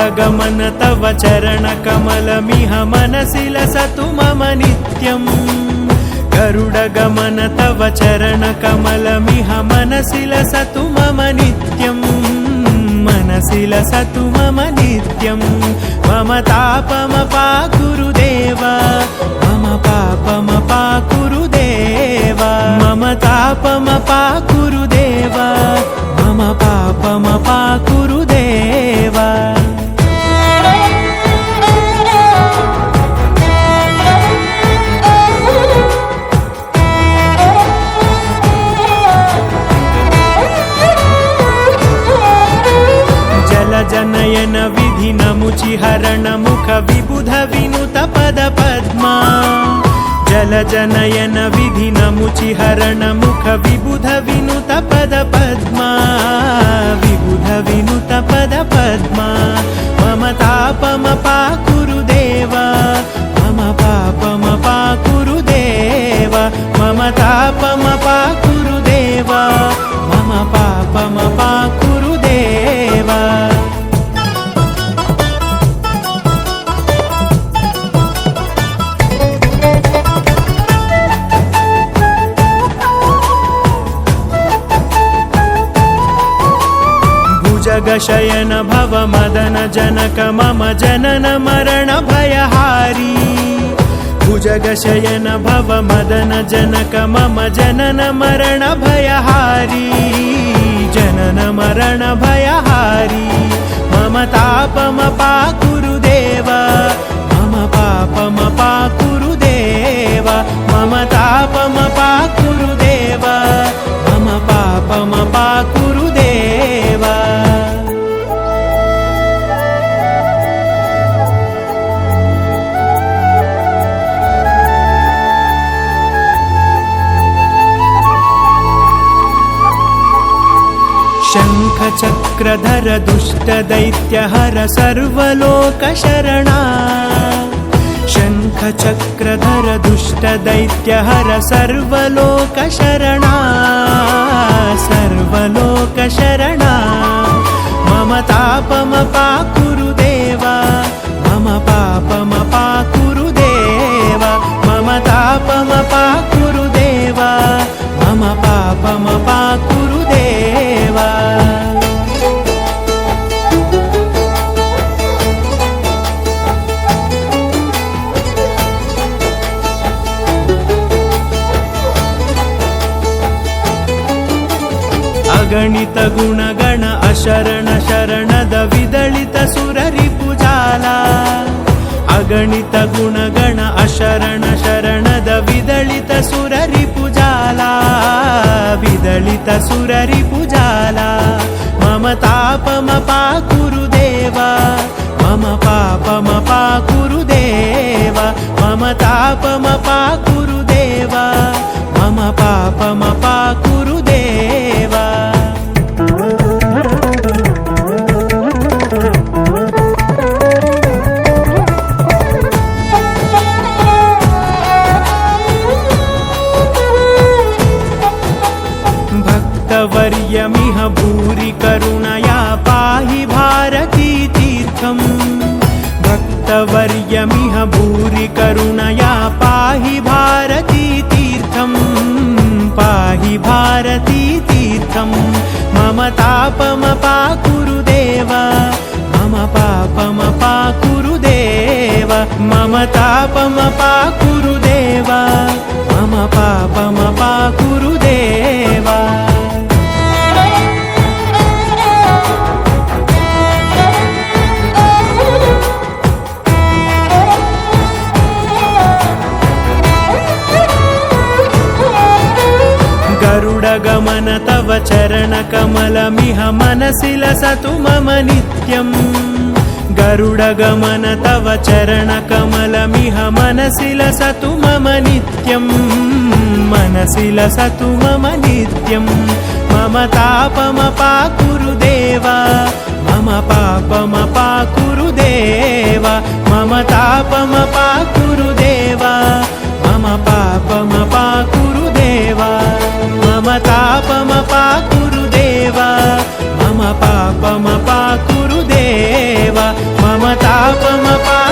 गरुडगमन तव चरणकमलमिह मनसि लसतु मम नित्यम् गरुडगमन तव चरणकमलमिह मनसि लसतु मम नित्यम् मनसि लसतु मम नित्यम् मम तापमपाकुरु देव मम पापमपाकुरु देव मम तापमपाकुरु देव मम पापमपाकुरु देव जनयन विधि नमुचिहरण मुख विबुध विनुत पद पद्मा जल जनयन विधि नमुचिहरण मुख विबुध विनुत पद पद्मा विबुध विनुत पद पद्मा मम तापमपाकुरु देव मम पापमपाकुरु देव मम तापमपाकुरु देव मम पापमपाकुरु देव जगशयन भव मदन जनक मम जनन मरण भयहारी भुजगशयन भव मदन जनक मम जनन मरण भयहारी जनन मरण भयहारी मम तापमपाकुरु देव मम पापमपाकुरु देव मम तापमपाकुरु देव मम पापमपाकुरु देव शङ्खचक्रधर दुष्टदैत्यहर सर्वलोकशरणा शङ्खचक्रधर दुष्टदैत्यहर सर्वलोकशरणा सर्वलोकशरणा मम तापमपाकुरु देव मम पापमपाकुरु देव मम तापमपाकुरु देव मम पापमपाकुरु देव अगणित गुणगण अशरण शरणद विदलित सुररिपुजाला अगणित गुणगण अशरण शरणद विदलित सुररिपुजाला विदलित सुररिपुजाला मम तापमपाकुरु देव मम पापमपाकुरु देव मम तापमपाकुरु देव मम पापमपाकुरु देव भक्तवर्यमिह भूरि करुणया पाहि भारती तीर्थम् भक्तवर्यमिह भूरि करुणया पाहि भारती तीर्थम् पाहि भारती तीर्थम् मम तापमपाकुरु देव मम पापमपाकुरु देव मम तापमपाकुरु देव मम पापमपाकुरु देव गरुडगमन तव चरणकमलमिह मनसि लसतु मम नित्यम् गरुडगमन तव चरणकमलमिह मनसि लसतु मम नित्यम् मनसि लसतु मम नित्यम् मम तापमपाकुरु देव मम पापमपाकुरु देव मम तापमपाकुरु देव मम पापमपाकुरु देव मम तापमपाकुरु देव मम पापमपाकुरु देव मम तापमपाकुरुदेवा